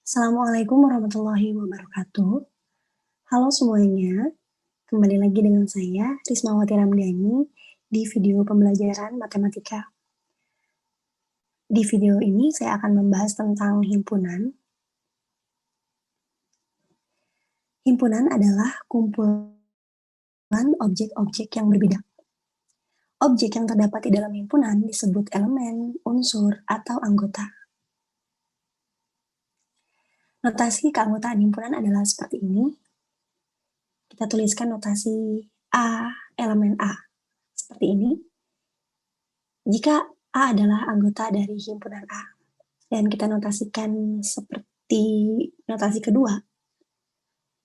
Assalamualaikum warahmatullahi wabarakatuh. Halo semuanya, kembali lagi dengan saya, Rismawati Ramdhani, di video pembelajaran matematika. Di video ini saya akan membahas tentang himpunan. Himpunan adalah kumpulan objek-objek yang berbeda. Objek yang terdapat di dalam himpunan disebut elemen, unsur, atau anggota. Notasi keanggotaan himpunan adalah seperti ini. Kita tuliskan notasi A, elemen A, seperti ini. Jika A adalah anggota dari himpunan A, dan kita notasikan seperti notasi kedua,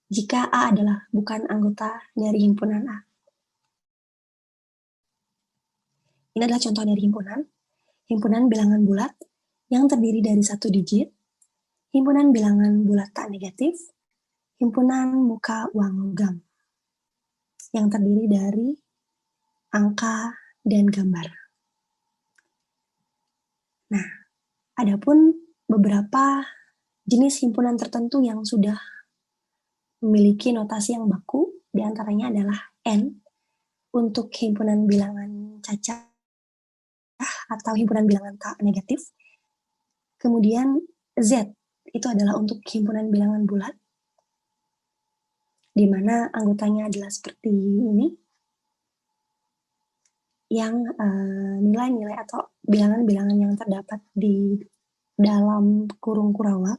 jika A adalah bukan anggota dari himpunan A. Ini adalah contoh dari himpunan. Himpunan bilangan bulat yang terdiri dari 1 digit, himpunan bilangan bulat tak negatif, himpunan muka uang logam yang terdiri dari angka dan gambar. Nah, adapun beberapa jenis himpunan tertentu yang sudah memiliki notasi yang baku, diantaranya adalah N untuk himpunan bilangan cacah atau himpunan bilangan tak negatif. Kemudian Z itu adalah untuk himpunan bilangan bulat, di mana anggotanya adalah seperti ini, yang nilai-nilai atau bilangan-bilangan yang terdapat di dalam kurung kurawal.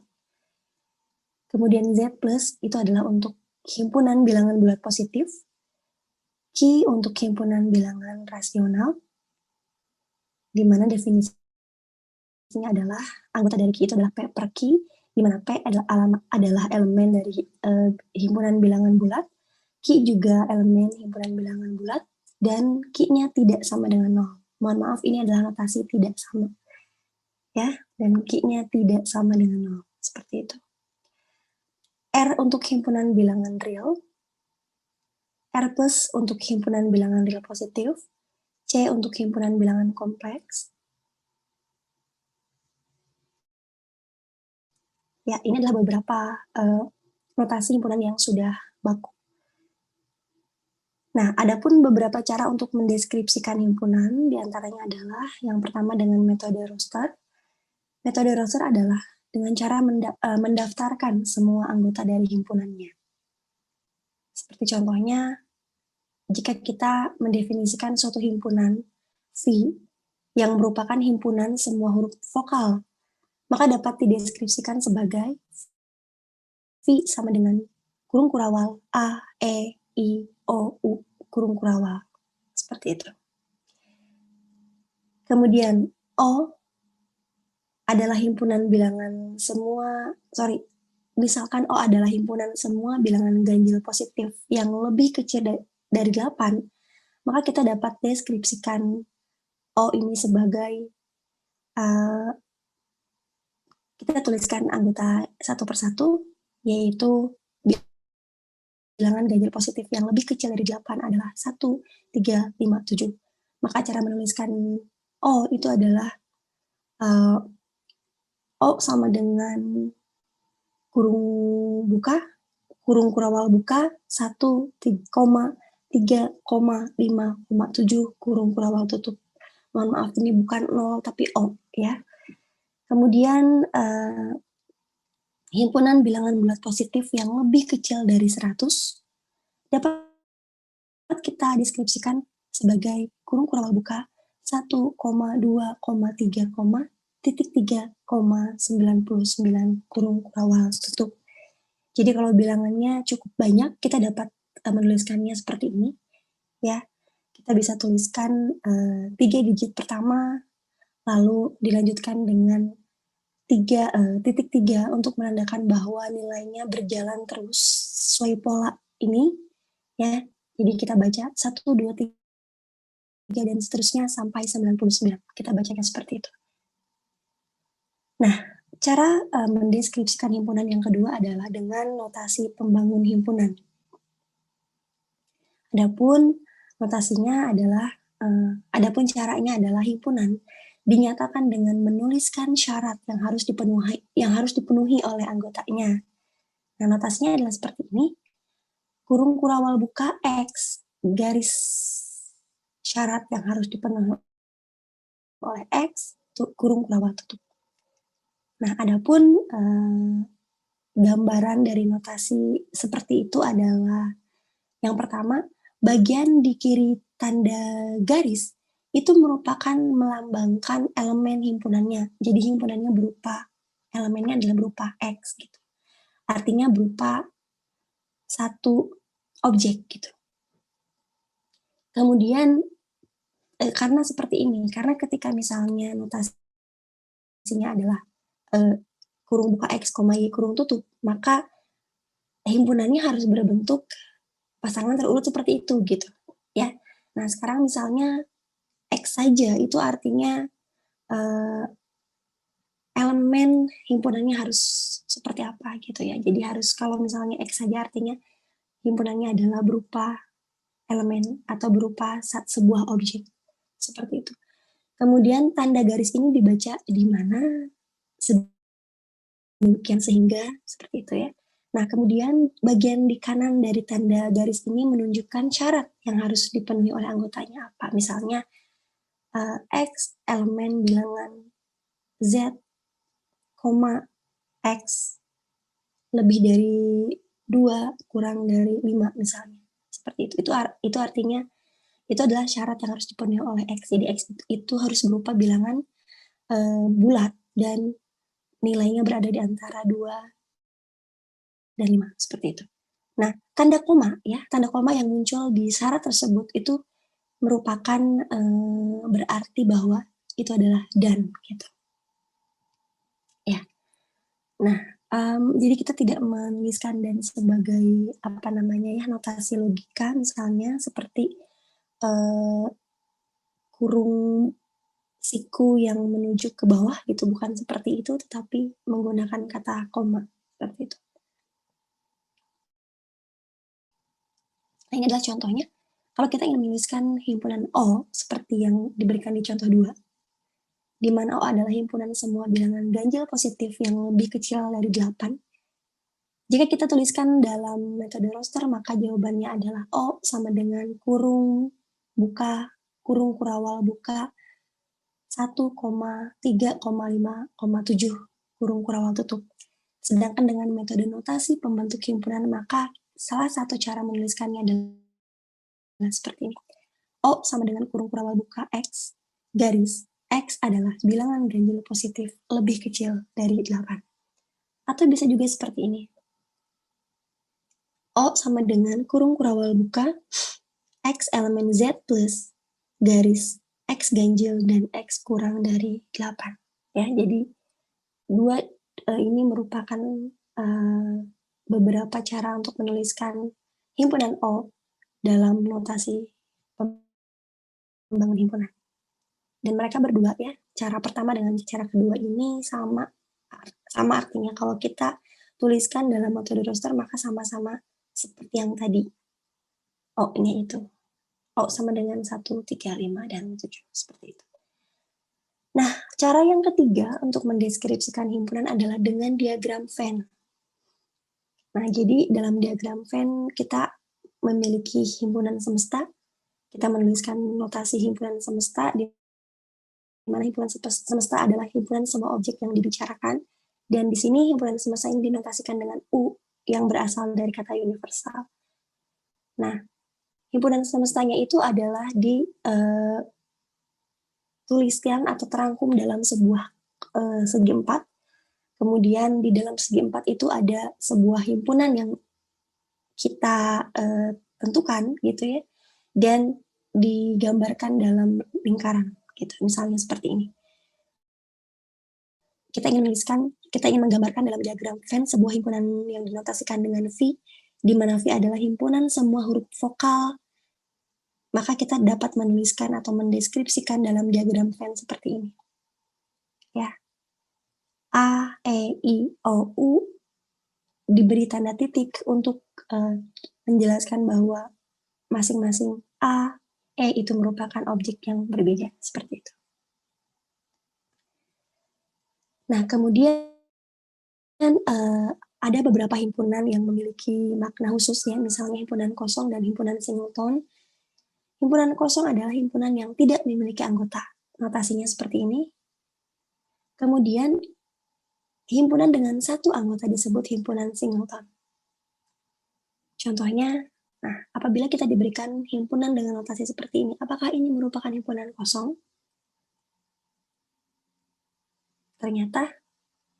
Kemudian Z plus itu adalah untuk himpunan bilangan bulat positif, Q untuk himpunan bilangan rasional, di mana definisinya adalah anggota dari Q itu adalah P per Q, di mana P adalah elemen dari himpunan bilangan bulat, Q juga elemen himpunan bilangan bulat, dan Q-nya tidak sama dengan 0. Mohon maaf, ini adalah notasi tidak sama. Ya, dan Q-nya tidak sama dengan 0. Seperti itu. R untuk himpunan bilangan real, R plus untuk himpunan bilangan real positif, C untuk himpunan bilangan kompleks. Ya, ini adalah beberapa notasi himpunan yang sudah baku. Nah, adapun beberapa cara untuk mendeskripsikan himpunan, diantaranya adalah yang pertama dengan metode roster. Metode roster adalah dengan cara mendaftarkan semua anggota dari himpunannya. Seperti contohnya, jika kita mendefinisikan suatu himpunan V yang merupakan himpunan semua huruf vokal, maka dapat dideskripsikan sebagai V sama dengan kurung kurawal A, E, I, O, U, kurung kurawal. Seperti itu. Kemudian O adalah himpunan bilangan misalkan O adalah himpunan semua bilangan ganjil positif yang lebih kecil dari 8, maka kita dapat deskripsikan O ini sebagai kita tuliskan anggota satu persatu, yaitu bilangan ganjil positif yang lebih kecil dari 8 adalah 1, 3, 5, 7. Maka cara menuliskan O itu adalah O sama dengan kurung buka, kurung kurawal buka, 1, 3, 5,7, kurung kurawal tutup. Mohon maaf, ini bukan 0, tapi O, ya. Kemudian, himpunan bilangan bulat positif yang lebih kecil dari 100 dapat kita deskripsikan sebagai kurung kurawal buka 1,2,3,99 kurung kurawal tutup. Jadi kalau bilangannya cukup banyak, kita dapat menuliskannya seperti ini, ya. Kita bisa tuliskan 3 digit pertama, lalu dilanjutkan dengan 3 untuk menandakan bahwa nilainya berjalan terus sesuai pola ini, ya. Jadi kita baca 1, 2, 3, dan seterusnya sampai 99. Kita bacanya seperti itu. Nah, cara mendeskripsikan himpunan yang kedua adalah dengan notasi pembangun himpunan. Adapun caranya adalah himpunan dinyatakan dengan menuliskan syarat yang harus dipenuhi oleh anggotanya. Nah, notasinya adalah seperti ini. Kurung kurawal buka X garis syarat yang harus dipenuhi oleh X kurung kurawal tutup. Nah, adapun gambaran dari notasi seperti itu adalah yang pertama, bagian di kiri tanda garis itu merupakan melambangkan elemen himpunannya. Jadi himpunannya elemennya adalah berupa X gitu. Artinya berupa satu objek gitu. Kemudian karena seperti ini, karena ketika misalnya notasinya adalah kurung buka X, Y kurung tutup, maka himpunannya harus berbentuk pasangan terurut seperti itu gitu ya. Nah, sekarang misalnya X saja itu artinya elemen himpunannya harus seperti apa gitu ya. Jadi harus kalau misalnya X saja artinya himpunannya adalah berupa elemen atau berupa sebuah objek seperti itu. Kemudian tanda garis ini dibaca di mana demikian sehingga seperti itu ya. Nah, kemudian bagian di kanan dari tanda garis ini menunjukkan syarat yang harus dipenuhi oleh anggotanya apa. Misalnya X elemen bilangan Z, X lebih dari 2 kurang dari 5 misalnya. Seperti itu. Itu artinya itu adalah syarat yang harus dipenuhi oleh X. Jadi X itu harus berupa bilangan bulat dan nilainya berada di antara 2 dan 5 seperti itu. Nah, tanda koma yang muncul di syarat tersebut itu merupakan berarti bahwa itu adalah dan gitu. Ya. Nah, jadi kita tidak menuliskan dan sebagai notasi logika misalnya seperti kurung siku yang menuju ke bawah gitu, bukan seperti itu, tetapi menggunakan kata koma seperti itu. Nah, ini adalah contohnya. Kalau kita ingin menuliskan himpunan O seperti yang diberikan di contoh 2, di mana O adalah himpunan semua bilangan ganjil positif yang lebih kecil dari 8. Jika kita tuliskan dalam metode roster, maka jawabannya adalah O sama dengan kurung buka, kurung kurawal buka, 1,3,5,7 kurung kurawal tutup. Sedangkan dengan metode notasi pembentuk himpunan, maka salah satu cara menuliskannya adalah seperti ini. O sama dengan kurung kurawal buka X, garis X adalah bilangan ganjil positif lebih kecil dari 8. Atau bisa juga seperti ini. O sama dengan kurung kurawal buka X elemen Z plus garis X ganjil dan X kurang dari 8. Ya, jadi dua ini merupakan beberapa cara untuk menuliskan himpunan O dalam notasi pembangun himpunan. Dan mereka berdua ya, cara pertama dengan cara kedua ini sama artinya. Kalau kita tuliskan dalam metode roster maka sama-sama seperti yang tadi. O-nya itu. O sama dengan 1, 3, 5, dan 7. Seperti itu. Nah, cara yang ketiga untuk mendeskripsikan himpunan adalah dengan diagram Venn. Nah, jadi dalam diagram Venn kita memiliki himpunan semesta. Kita menuliskan notasi himpunan semesta di mana himpunan semesta adalah himpunan semua objek yang dibicarakan. Dan di sini himpunan semesta ini dinotasikan dengan U yang berasal dari kata universal. Nah, himpunan semestanya itu adalah tuliskan atau terangkum dalam sebuah segi 4. Kemudian di dalam segi 4 itu ada sebuah himpunan yang kita tentukan gitu ya, dan digambarkan dalam lingkaran gitu. Misalnya seperti ini. Kita ingin menggambarkan dalam diagram Venn sebuah himpunan yang dinotasikan dengan V, di mana V adalah himpunan semua huruf vokal. Maka kita dapat menuliskan atau mendeskripsikan dalam diagram Venn seperti ini. Ya. A, E, I, O, U diberi tanda titik untuk menjelaskan bahwa masing-masing A, E itu merupakan objek yang berbeda, seperti itu. Nah, kemudian ada beberapa himpunan yang memiliki makna khusus ya, misalnya himpunan kosong dan himpunan singleton. Himpunan kosong adalah himpunan yang tidak memiliki anggota. Notasinya seperti ini. Kemudian, himpunan dengan satu anggota disebut himpunan singleton. Contohnya, nah, apabila kita diberikan himpunan dengan notasi seperti ini, apakah ini merupakan himpunan kosong? Ternyata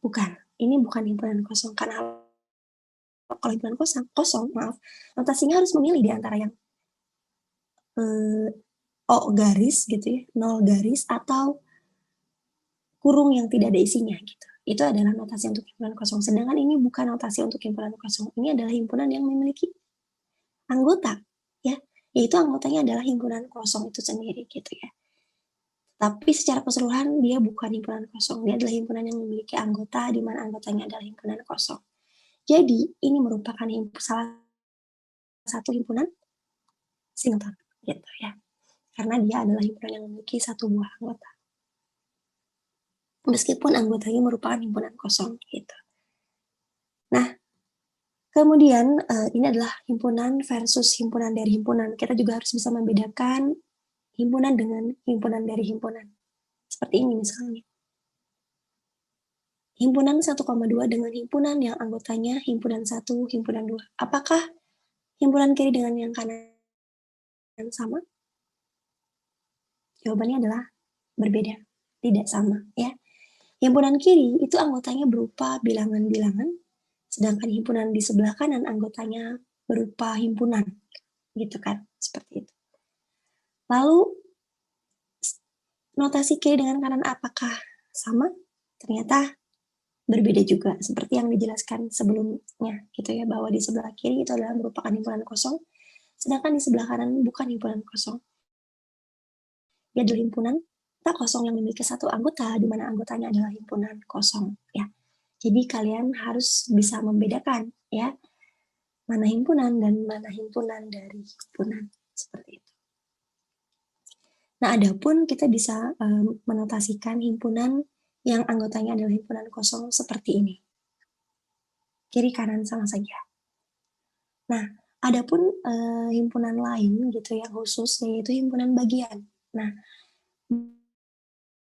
bukan. Ini bukan himpunan kosong, karena kalau himpunan kosong, notasinya harus memilih di antara yang O garis gitu ya, 0 garis, atau kurung yang tidak ada isinya gitu. Itu adalah notasi untuk himpunan kosong. Sedangkan ini bukan notasi untuk himpunan kosong. Ini adalah himpunan yang memiliki anggota, ya, yaitu anggotanya adalah himpunan kosong itu sendiri gitu ya. Tapi secara keseluruhan dia bukan himpunan kosong. Dia adalah himpunan yang memiliki anggota, di mana anggotanya adalah himpunan kosong. Jadi, ini merupakan salah satu himpunan singleton gitu ya. Karena dia adalah himpunan yang memiliki satu buah anggota. Meskipun anggotanya merupakan himpunan kosong gitu. Nah, kemudian ini adalah himpunan versus himpunan dari himpunan. Kita juga harus bisa membedakan himpunan dengan himpunan dari himpunan. Seperti ini misalnya. Himpunan 1,2 dengan himpunan yang anggotanya himpunan 1, himpunan 2. Apakah himpunan kiri dengan yang kanan sama? Jawabannya adalah berbeda, tidak sama ya. Himpunan kiri itu anggotanya berupa bilangan-bilangan, sedangkan himpunan di sebelah kanan anggotanya berupa himpunan, gitu kan, seperti itu. Lalu, notasi kiri dengan kanan apakah sama? Ternyata berbeda juga, seperti yang dijelaskan sebelumnya, gitu ya, bahwa di sebelah kiri itu adalah merupakan himpunan kosong, sedangkan di sebelah kanan bukan himpunan kosong. Dia adalah himpunan tak kosong yang memiliki satu anggota, di mana anggotanya adalah himpunan kosong, ya. Jadi kalian harus bisa membedakan, ya, mana himpunan dan mana himpunan dari himpunan, seperti itu. Nah, adapun kita bisa menotasikan himpunan yang anggotanya adalah himpunan kosong seperti ini. Kiri kanan sama saja. Nah, adapun himpunan lain gitu yang khusus yaitu himpunan bagian. Nah,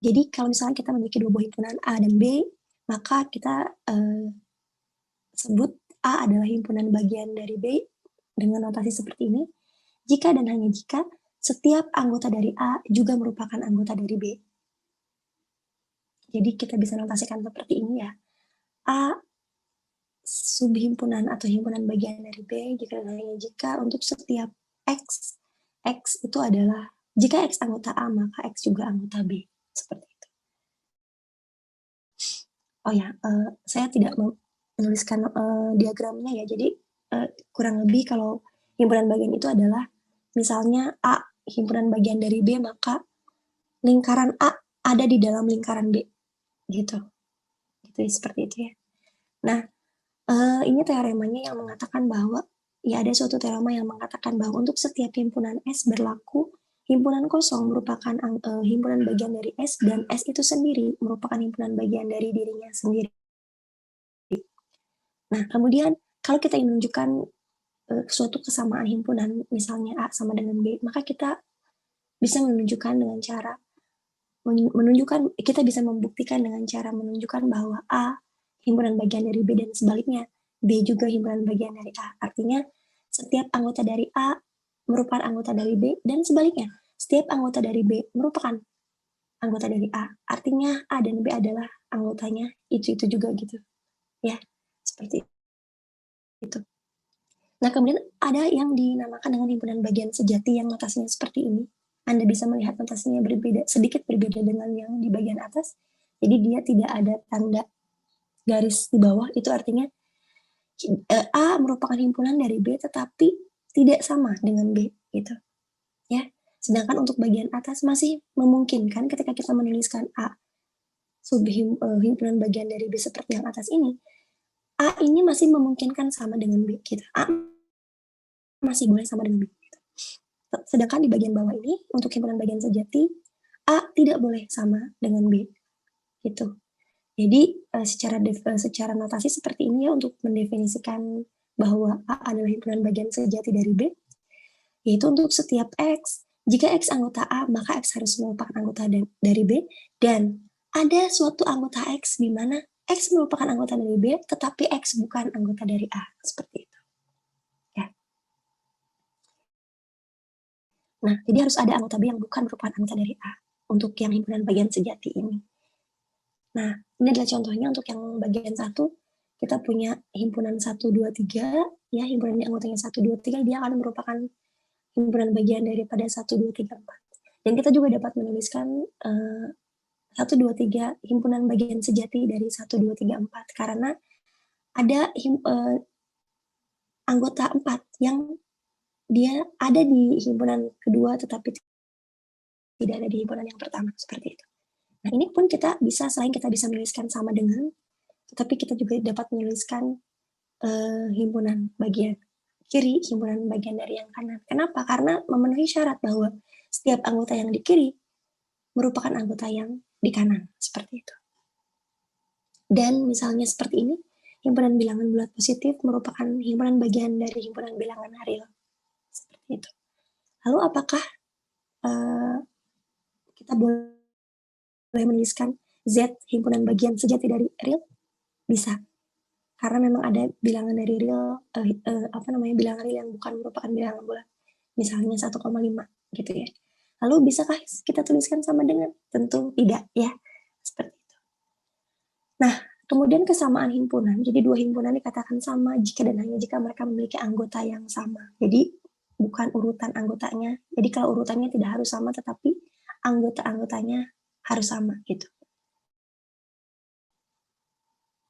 jadi kalau misalnya kita memiliki dua buah himpunan A dan B, maka kita sebut A adalah himpunan bagian dari B dengan notasi seperti ini. Jika dan hanya jika setiap anggota dari A juga merupakan anggota dari B. Jadi kita bisa notasikan seperti ini ya. A subhimpunan atau himpunan bagian dari B jika dan hanya jika untuk setiap X, X itu adalah jika X anggota A maka X juga anggota B. Seperti itu. Oh ya, saya tidak menuliskan diagramnya ya. Jadi kurang lebih kalau himpunan bagian itu adalah misalnya A himpunan bagian dari B, maka lingkaran A ada di dalam lingkaran B, gitu. Gitu seperti itu ya. Nah, ini teoremanya yang mengatakan bahwa ya ada suatu teorema yang mengatakan bahwa untuk setiap himpunan S berlaku himpunan kosong merupakan himpunan bagian dari S dan S itu sendiri merupakan himpunan bagian dari dirinya sendiri. Nah, kemudian kalau kita ingin menunjukkan suatu kesamaan himpunan, misalnya A sama dengan B, maka kita bisa menunjukkan dengan cara kita bisa membuktikan dengan cara menunjukkan bahwa A himpunan bagian dari B dan sebaliknya, B juga himpunan bagian dari A. Artinya setiap anggota dari A merupakan anggota dari B dan sebaliknya, setiap anggota dari B merupakan anggota dari A. Artinya A dan B adalah anggotanya itu juga gitu. Ya, seperti itu. Nah, kemudian ada yang dinamakan dengan himpunan bagian sejati yang notasinya seperti ini. Anda bisa melihat notasinya berbeda, sedikit berbeda dengan yang di bagian atas. Jadi dia tidak ada tanda garis di bawah, itu artinya A merupakan himpunan dari B tetapi tidak sama dengan B gitu. Ya. Sedangkan untuk bagian atas masih memungkinkan ketika kita menuliskan A himpunan bagian dari B seperti yang atas ini, A ini masih memungkinkan sama dengan B gitu. A masih boleh sama dengan B. Gitu. Sedangkan di bagian bawah ini untuk himpunan bagian sejati A tidak boleh sama dengan B gitu. Jadi secara notasi seperti ini ya untuk mendefinisikan bahwa A adalah himpunan bagian sejati dari B, yaitu untuk setiap X, jika X anggota A, maka X harus merupakan anggota dari B, dan ada suatu anggota X di mana X merupakan anggota dari B, tetapi X bukan anggota dari A, seperti itu. Ya. Nah, jadi harus ada anggota B yang bukan merupakan anggota dari A, untuk yang himpunan bagian sejati ini. Nah, ini adalah contohnya untuk yang bagian 1, kita punya himpunan 1, 2, 3, ya, himpunan anggotanya 1, 2, 3, dia akan merupakan himpunan bagian daripada 1, 2, 3, 4. Dan kita juga dapat menuliskan 1, 2, 3 himpunan bagian sejati dari 1, 2, 3, 4 karena ada anggota 4 yang dia ada di himpunan kedua tetapi tidak ada di himpunan yang pertama, seperti itu. Nah, ini pun kita bisa, selain kita bisa menuliskan sama dengan, tetapi kita juga dapat menuliskan himpunan bagian kiri, himpunan bagian dari yang kanan. Kenapa? Karena memenuhi syarat bahwa setiap anggota yang di kiri merupakan anggota yang di kanan, seperti itu. Dan misalnya seperti ini, himpunan bilangan bulat positif merupakan himpunan bagian dari himpunan bilangan real. Seperti itu. Lalu apakah kita boleh menuliskan Z himpunan bagian sejati dari real? Bisa. Karena memang ada bilangan dari real, bilangan real yang bukan merupakan bilangan bulat. Misalnya 1,5 gitu ya. Lalu bisakah kita tuliskan sama dengan? Tentu tidak ya. Seperti itu. Nah, kemudian kesamaan himpunan. Jadi dua himpunan dikatakan sama jika dan hanya jika mereka memiliki anggota yang sama. Jadi bukan urutan anggotanya. Jadi kalau urutannya tidak harus sama, tetapi anggota-anggotanya harus sama gitu.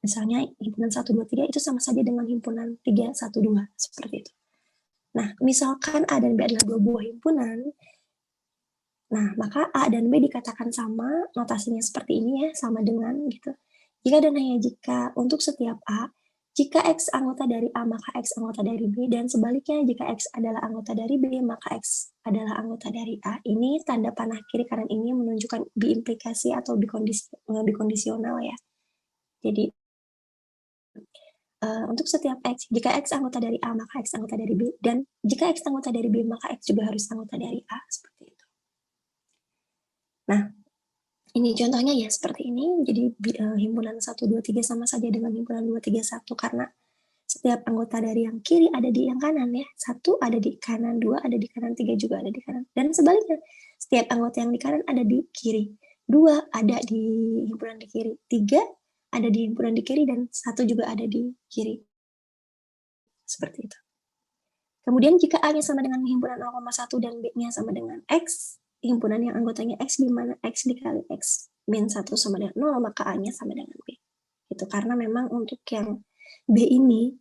Misalnya himpunan 1, 2, 3 itu sama saja dengan himpunan 3, 1, 2. Seperti itu. Nah, misalkan A dan B adalah dua buah himpunan, nah maka A dan B dikatakan sama, notasinya seperti ini ya, sama dengan gitu. Jika dan hanya jika untuk setiap A, jika X anggota dari A, maka X anggota dari B, dan sebaliknya jika X adalah anggota dari B, maka X adalah anggota dari A. Ini tanda panah kiri kanan ini menunjukkan biimplikasi atau bikondisional ya. Jadi untuk setiap X, jika X anggota dari A, maka X anggota dari B, dan jika X anggota dari B, maka X juga harus anggota dari A, seperti itu. Nah, ini contohnya ya seperti ini, jadi himpunan 1, 2, 3 sama saja dengan himpunan 2, 3, 1, karena setiap anggota dari yang kiri ada di yang kanan ya, 1 ada di kanan, 2 ada di kanan, 3 juga ada di kanan, dan sebaliknya, setiap anggota yang di kanan ada di kiri, 2 ada di himpunan di kiri, 3 ada di himpunan di kiri, dan 1 juga ada di kiri. Seperti itu. Kemudian jika A-nya sama dengan himpunan 0,1 dan B-nya sama dengan X, himpunan yang anggotanya X di mana X dikali X min 1 sama dengan 0, maka A-nya sama dengan B. Itu karena memang untuk yang B ini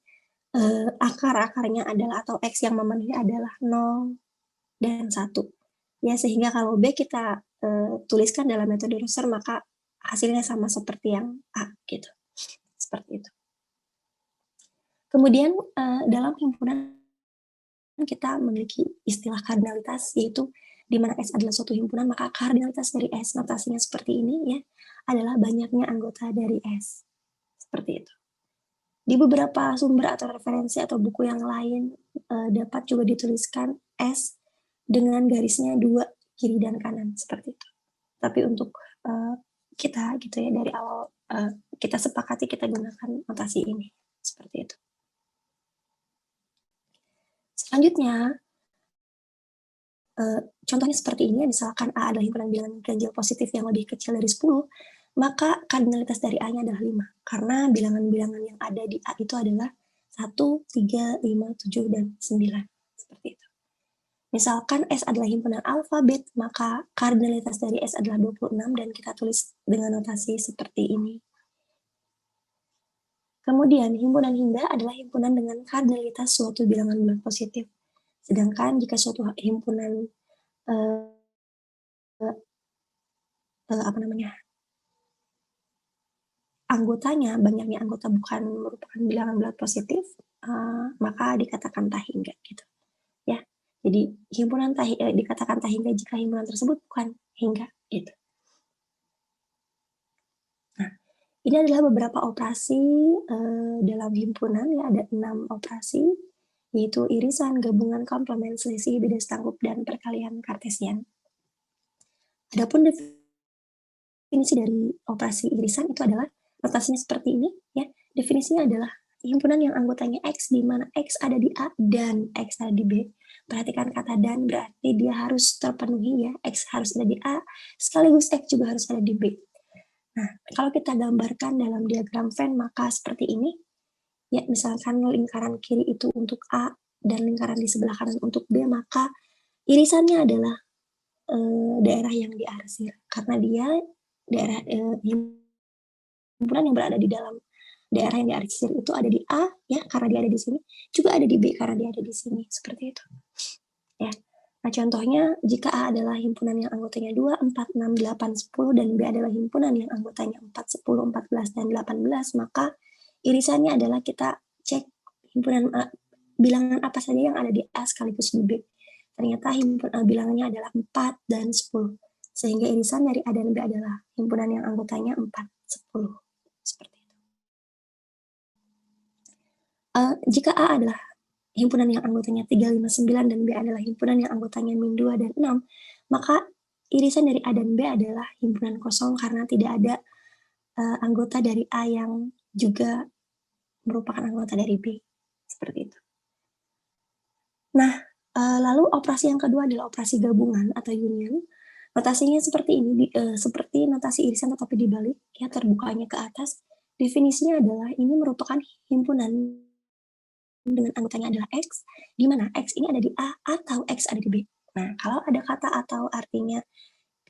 akar-akarnya adalah atau X yang memenuhi adalah 0 dan 1. Ya, sehingga kalau B kita tuliskan dalam metode Russell maka hasilnya sama seperti yang A gitu. Seperti itu. Kemudian dalam himpunan kita memiliki istilah kardinalitas, yaitu di mana S adalah suatu himpunan, maka kardinalitas dari S, notasinya seperti ini ya, adalah banyaknya anggota dari S. Seperti itu. Di beberapa sumber atau referensi atau buku yang lain dapat juga dituliskan S dengan garisnya 2 kiri dan kanan, seperti itu. Tapi untuk kita gitu ya, dari awal kita sepakati kita gunakan notasi ini, seperti itu. Selanjutnya, contohnya seperti ini, misalkan A adalah himpunan bilangan ganjil positif yang lebih kecil dari 10, maka kardinalitas dari A-nya adalah 5. Karena bilangan-bilangan yang ada di A itu adalah 1, 3, 5, 7, dan 9. Seperti itu. Misalkan S adalah himpunan alfabet, maka kardinalitas dari S adalah 26 dan kita tulis dengan notasi seperti ini. Kemudian, himpunan hingga adalah himpunan dengan kardinalitas suatu bilangan bulat positif. Sedangkan jika suatu himpunan anggotanya, banyaknya anggota bukan merupakan bilangan bulat positif, maka dikatakan tak hingga gitu. Ya. Jadi himpunan dikatakan tak hingga jika himpunan tersebut bukan hingga gitu. Nah, Ini adalah beberapa operasi dalam himpunan, ya ada 6 operasi, yaitu irisan, gabungan, komplement, selisih, bidas tanggup, dan perkalian kartesian. Adapun definisi dari operasi irisan itu adalah notasinya seperti ini, ya. Definisinya adalah himpunan yang anggotanya X, di mana X ada di A dan X ada di B. Perhatikan kata dan, berarti dia harus terpenuhi, ya. X harus ada di A, sekaligus X juga harus ada di B. Nah, kalau kita gambarkan dalam diagram Venn, maka seperti ini. Ya, misalkan lingkaran kiri itu untuk A dan lingkaran di sebelah kanan untuk B, maka irisannya adalah daerah yang diarsir. Karena dia daerah himpunan yang berada di dalam daerah yang diarsir itu ada di A, ya, karena dia ada di sini, juga ada di B karena dia ada di sini, seperti itu. Ya. Nah, contohnya jika A adalah himpunan yang anggotanya 2, 4, 6, 8, 10, dan B adalah himpunan yang anggotanya 4, 10, 14, dan 18, maka irisannya adalah kita cek himpunan bilangan apa saja yang ada di A sekaligus di B. Ternyata bilangannya adalah 4 dan 10. Sehingga irisan dari A dan B adalah himpunan yang anggotanya 4, 10. Seperti itu. Jika A adalah himpunan yang anggotanya 3, 5, 9, dan B adalah himpunan yang anggotanya min 2 dan 6, maka irisan dari A dan B adalah himpunan kosong karena tidak ada anggota dari A yang juga merupakan anggota dari B. Seperti itu. Nah, lalu operasi yang kedua adalah operasi gabungan atau union. Notasinya seperti ini, seperti notasi irisan tetapi dibalik, ya, terbukanya ke atas. Definisinya adalah ini merupakan himpunan dengan anggotanya adalah X, di mana X ini ada di A atau X ada di B. Nah, kalau ada kata atau artinya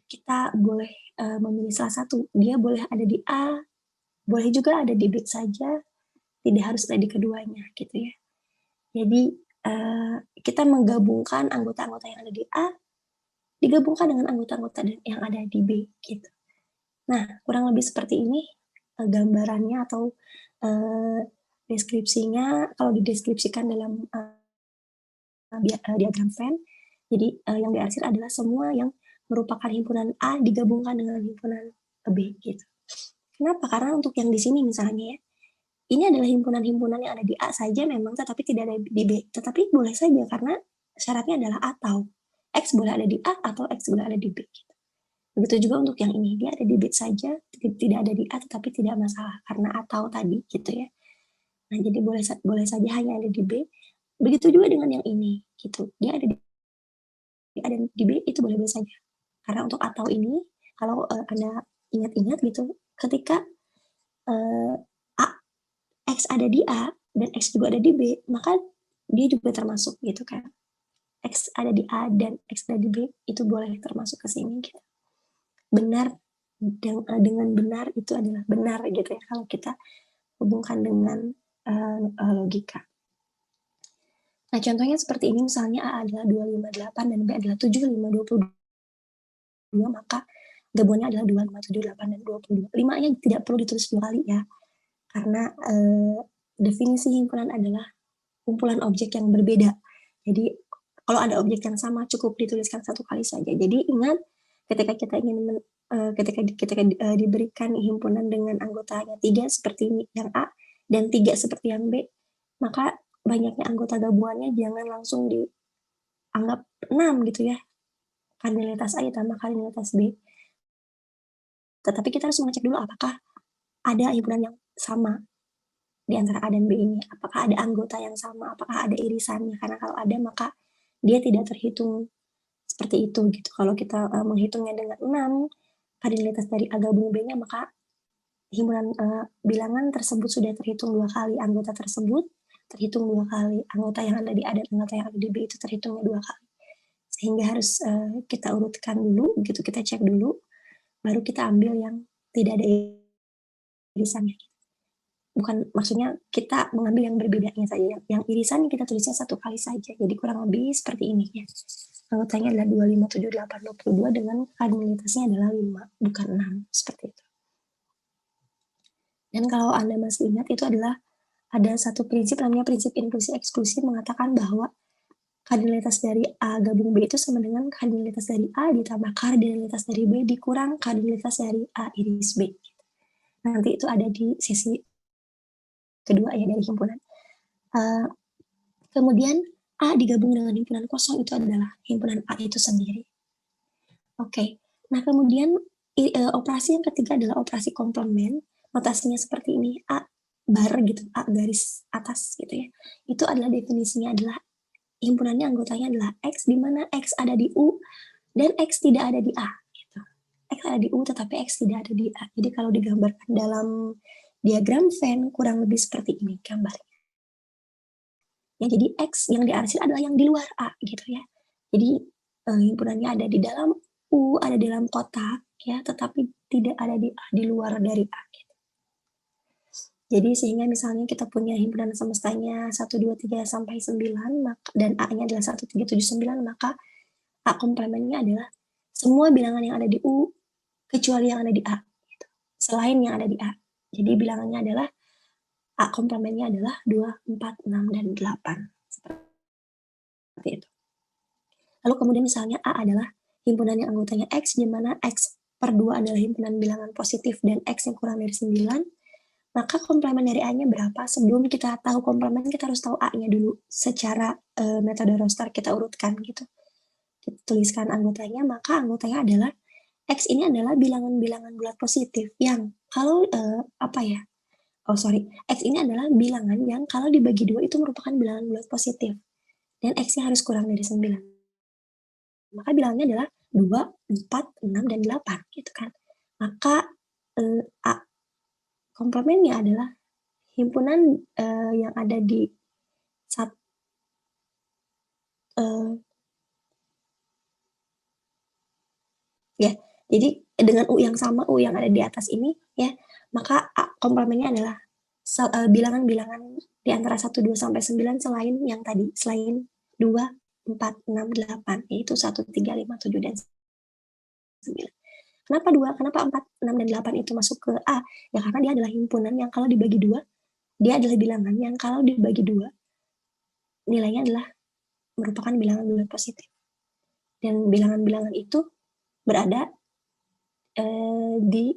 kita boleh memilih salah satu. Dia boleh ada di A, boleh juga ada di B saja, tidak harus ada di keduanya, gitu ya. Jadi kita menggabungkan anggota-anggota yang ada di A, digabungkan dengan anggota-anggota yang ada di B, gitu. Nah, kurang lebih seperti ini gambarannya atau deskripsinya. Kalau dideskripsikan dalam diagram Venn, jadi yang diarsir adalah semua yang merupakan himpunan A digabungkan dengan himpunan B, gitu. Kenapa? Karena untuk yang di sini misalnya, ya, ini adalah himpunan-himpunan yang ada di A saja memang, tetapi tidak ada di B. Tetapi boleh saja karena syaratnya adalah atau. X boleh ada di A atau X boleh ada di B. Gitu. Begitu juga untuk yang ini, dia ada di B saja, tidak ada di A, tetapi tidak masalah karena atau tadi, gitu ya. Nah, jadi boleh saja hanya ada di B. Begitu juga dengan yang ini, gitu. Dia ada di A dan di B, itu boleh-boleh saja. Karena untuk atau ini, kalau Anda ingat-ingat gitu, ketika A, X ada di A dan X juga ada di B, maka dia juga termasuk gitu kan. X ada di A dan X ada di B, itu boleh termasuk ke sini gitu. Benar, dengan benar itu adalah benar gitu ya, kalau kita hubungkan dengan logika. Nah, contohnya seperti ini, misalnya A adalah 258 dan B adalah 7522, maka gabungannya adalah 2578 dan 22. 5-nya tidak perlu ditulis 2 kali ya, karena definisi himpunan adalah kumpulan objek yang berbeda. Jadi kalau ada objek yang sama cukup dituliskan 1 kali saja. Jadi ingat, ketika kita ingin ketika diberikan himpunan dengan anggotanya 3 seperti yang A dan 3 seperti yang B, maka banyaknya anggota gabungannya jangan langsung dianggap 6 gitu ya. Kardinalitas A ditambah kardinalitas B. Tetapi kita harus mengecek dulu apakah ada himpunan yang sama di antara A dan B ini. Apakah ada anggota yang sama, apakah ada irisannya. Karena kalau ada, maka dia tidak terhitung seperti itu gitu. Kalau kita menghitungnya dengan 6, kardinalitas dari A gabung B-nya, maka himpunan bilangan tersebut sudah terhitung 2 kali. Anggota tersebut terhitung 2 kali. Anggota yang ada di A dan anggota yang ada di B itu terhitungnya 2 kali. Sehingga harus kita urutkan dulu, gitu, kita cek dulu, baru kita ambil yang tidak ada irisannya. Bukan, maksudnya kita mengambil yang berbedanya saja. Yang irisan kita tulisnya 1 kali saja. Jadi kurang lebih seperti ini ya. Anggotanya adalah 25, 78, 22 dengan kardinalitasnya adalah 5, bukan 6. Seperti itu. Dan kalau Anda masih ingat, itu adalah ada satu prinsip namanya prinsip inklusi eksklusi, mengatakan bahwa kardinalitas dari A gabung B itu sama dengan kardinalitas dari A ditambah kardinalitas dari B dikurang kardinalitas dari A iris B. Nanti itu ada di sesi kedua ya dari himpunan. Kemudian A digabung dengan himpunan kosong itu adalah himpunan A itu sendiri. Oke, nah kemudian operasi yang ketiga adalah operasi komplement. Notasinya seperti ini, A bar gitu, A garis atas gitu ya. Itu adalah definisinya adalah himpunannya anggotanya adalah X, di mana X ada di U dan X tidak ada di A. Gitu. X ada di U tetapi X tidak ada di A. Jadi kalau digambarkan dalam diagram Venn kurang lebih seperti ini gambarnya. Ya, jadi X yang diarsir adalah yang di luar A gitu ya. Jadi himpunannya ada di dalam U, ada di dalam kotak ya, tetapi tidak ada di A, di luar dari A gitu. Jadi sehingga misalnya kita punya himpunan semestanya 1, 2, 3 sampai 9 dan A-nya adalah 1, 3, 7, 9, maka A komplementnya adalah semua bilangan yang ada di U kecuali yang ada di A gitu. Selain yang ada di A. Jadi bilangannya adalah A komplementnya adalah 2, 4, 6, dan 8. Seperti itu. Lalu kemudian misalnya A adalah himpunan yang anggotanya X, di mana X per 2 adalah himpunan bilangan positif dan X yang kurang dari 9, maka komplement dari A-nya berapa? Sebelum kita tahu komplement, kita harus tahu A-nya dulu. Secara metode roster kita urutkan gitu. Kita tuliskan anggotanya, maka anggotanya adalah X ini adalah bilangan-bilangan bulat positif yang kalau X ini adalah bilangan yang kalau dibagi 2 itu merupakan bilangan bulat positif. Dan X-nya harus kurang dari 9. Maka bilangannya adalah 2, 4, 6, dan 8 gitu kan. Maka A komplementnya adalah himpunan yang ada di ya. Jadi dengan U yang sama, U yang ada di atas ini ya, maka A komplementnya adalah bilangan-bilangan di antara 1, 2 sampai 9 selain yang tadi, selain 2, 4, 6, 8, yaitu 1, 3, 5, 7, dan 9. Kenapa 2? Kenapa 4, 6, dan 8 itu masuk ke A? Ya karena dia adalah himpunan yang kalau dibagi 2, dia adalah bilangan yang kalau dibagi 2, nilainya adalah merupakan bilangan bulat positif. Dan bilangan-bilangan itu berada di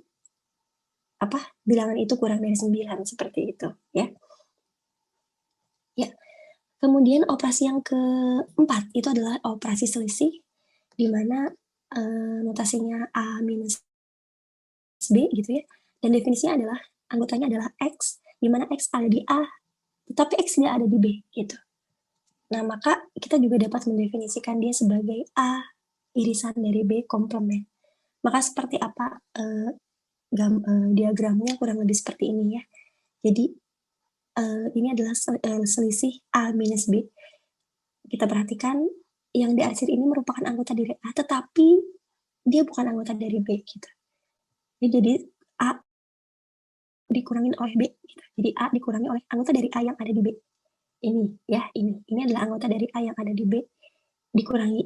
bilangan itu kurang dari 9, seperti itu ya. Ya. Kemudian operasi yang keempat itu adalah operasi selisih, di mana notasinya A minus B gitu ya. Dan definisinya adalah anggotanya adalah X, di mana X ada di A, tetapi X tidak ada di B gitu. Nah, maka kita juga dapat mendefinisikan dia sebagai A irisan dari B komplement. Maka seperti apa diagramnya kurang lebih seperti ini ya. Jadi ini adalah selisih A minus B. Kita perhatikan yang diarsir ini merupakan anggota dari A, tetapi dia bukan anggota dari B gitu. Jadi A dikurangin oleh B gitu. Jadi A dikurangi oleh anggota dari A yang ada di B. Ini ya, ini adalah anggota dari A yang ada di B dikurangi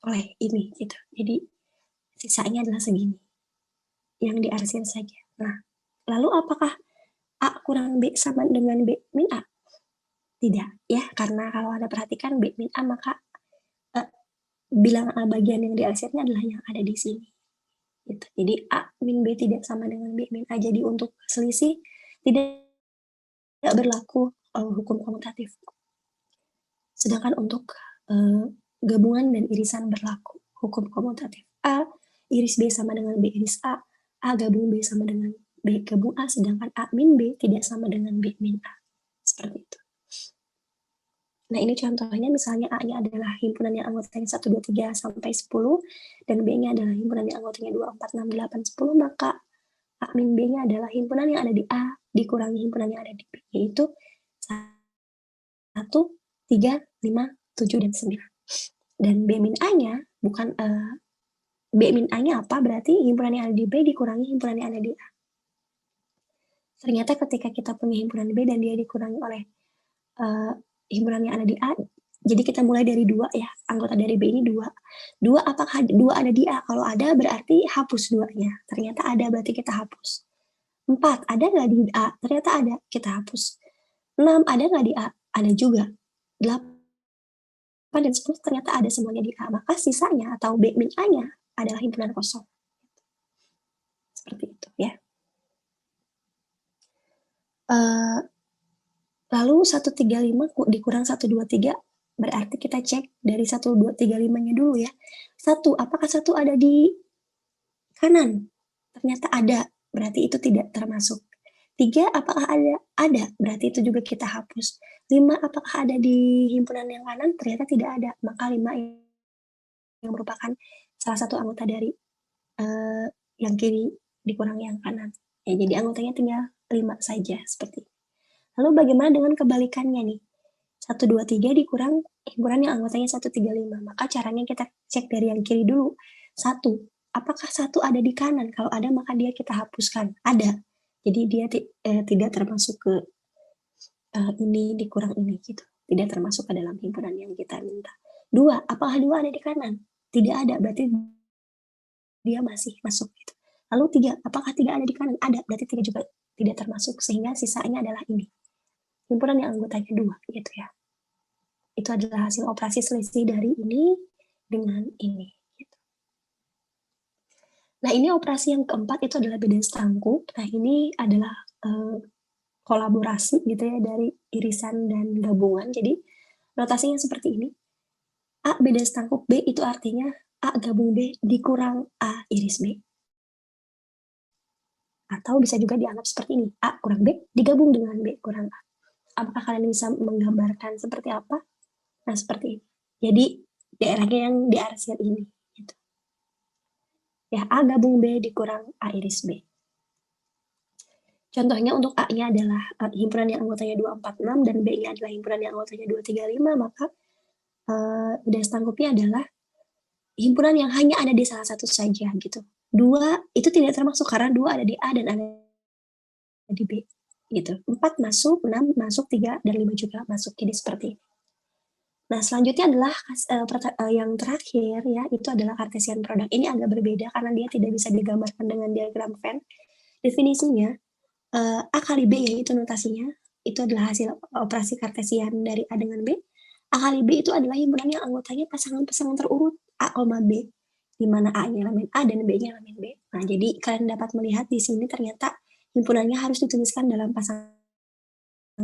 oleh ini gitu. Jadi sisanya adalah segini yang diarsir saja. Nah, lalu apakah A kurang B sama dengan B min A? Tidak ya, karena kalau Anda perhatikan B min A, maka bilangan A bagian yang diarsirnya adalah yang ada di sini. Gitu. Jadi A min B tidak sama dengan B min A. Jadi untuk selisih tidak berlaku hukum komutatif. Sedangkan untuk gabungan dan irisan berlaku hukum komutatif. A iris B sama dengan B iris A, A gabung B sama dengan B gabung A, sedangkan A min B tidak sama dengan B min A. Seperti itu. Nah, ini contohnya misalnya A-nya adalah himpunan yang anggotanya 1, 2, 3 sampai 10, dan B-nya adalah himpunan yang anggotanya 2, 4, 6, 8, 10, maka A min B-nya adalah himpunan yang ada di A dikurangi himpunan yang ada di B, yaitu 1, 3, 5, 7, dan 9. Dan B min A-nya bukan B min A-nya apa? Berarti himpunan yang ada di B dikurangi himpunan yang ada di A. Ternyata ketika kita punya himpunan B dan dia dikurangi oleh himpunan yang ada di A, jadi kita mulai dari 2 ya, anggota dari B ini 2. 2 apakah 2 ada di A? Kalau ada berarti hapus 2-nya. Ternyata ada, berarti kita hapus. 4 ada nggak di A? Ternyata ada, kita hapus. 6 ada nggak di A? Ada juga. 8 dan 10 ternyata ada semuanya di A. Maka sisanya atau B min A-nya adalah himpunan kosong. Seperti itu ya. Lalu 135 dikurang 123, berarti kita cek dari 1235-nya dulu ya. 1, apakah 1 ada di kanan? Ternyata ada, berarti itu tidak termasuk. 3, apakah ada? Ada, berarti itu juga kita hapus. 5, apakah ada di himpunan yang kanan? Ternyata tidak ada, maka 5 yang merupakan salah satu anggota dari yang kiri dikurang yang kanan. Ya, jadi anggotanya tinggal 5 saja, seperti itu. Lalu bagaimana dengan kebalikannya nih? 123 dikurang himpunan yang anggotanya 135. Maka caranya kita cek dari yang kiri dulu. 1, apakah 1 ada di kanan? Kalau ada maka dia kita hapuskan. Ada. Jadi dia tidak termasuk ke ini dikurang ini gitu. Tidak termasuk ke dalam himpunan yang kita minta. 2, apakah 2 ada di kanan? Tidak ada, berarti dia masih masuk gitu. Lalu 3, apakah 3 ada di kanan? Ada, berarti 3 juga tidak termasuk, sehingga sisanya adalah ini. Himpunan yang anggotanya 2 gitu ya. Itu adalah hasil operasi selisih dari ini dengan ini. Gitu. Nah, ini operasi yang keempat itu adalah beda setangkup. Nah, ini adalah kolaborasi gitu ya dari irisan dan gabungan. Jadi, notasinya seperti ini. A beda setangkup B itu artinya A gabung B dikurang A iris B. Atau bisa juga dianggap seperti ini. A kurang B digabung dengan B kurang A. Apakah kalian bisa menggambarkan seperti apa? Nah, seperti ini. Jadi, daerahnya yang diarsir ini. Gitu. Ya, A gabung B dikurang A iris B. Contohnya untuk A-nya adalah himpunan yang anggotanya 246 dan B-nya adalah himpunan yang anggotanya 235, maka beda setangkupnya adalah himpunan yang hanya ada di salah satu saja gitu. 2 itu tidak termasuk karena 2 ada di A dan ada di B gitu. 4 masuk, 6 masuk, 3 dan 5 juga masuk. Jadi seperti ini. Nah, selanjutnya adalah yang terakhir ya, itu adalah Cartesian product. Ini agak berbeda karena dia tidak bisa digambarkan dengan diagram Venn. Definisinya A kali B yaitu notasinya, itu adalah hasil operasi Cartesian dari A dengan B. A kali B itu adalah himpunan yang anggotanya pasangan-pasangan terurut A, B, di mana A-nya elemen A dan B-nya elemen B. Nah, jadi kalian dapat melihat di sini ternyata himpunannya harus dituliskan dalam pasangan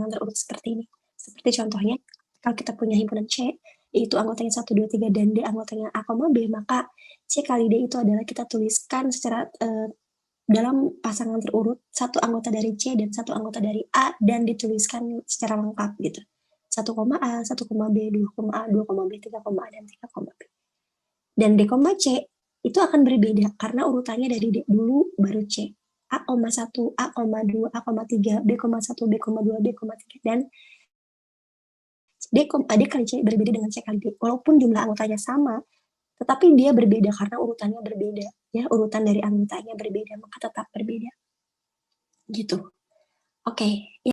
terurut seperti ini. Seperti contohnya, kalau kita punya himpunan C, yaitu anggotanya 1, 2, 3, dan D anggotanya A, B, maka C kali D itu adalah kita tuliskan secara dalam pasangan terurut satu anggota dari C dan satu anggota dari A dan dituliskan secara lengkap gitu. 1, A, 1, B, 2, A, 2, B, 3, A, dan 3, B. Dan D, C itu akan berbeda karena urutannya dari D dulu baru C. A, 1, A, 2, A, 3, B, 1, B, 2, B, 3, dan D kali C berbeda dengan C kali D. Walaupun jumlah anggotanya sama, tetapi dia berbeda karena urutannya berbeda. Ya, urutan dari anggotanya berbeda, maka tetap berbeda. Gitu. Oke.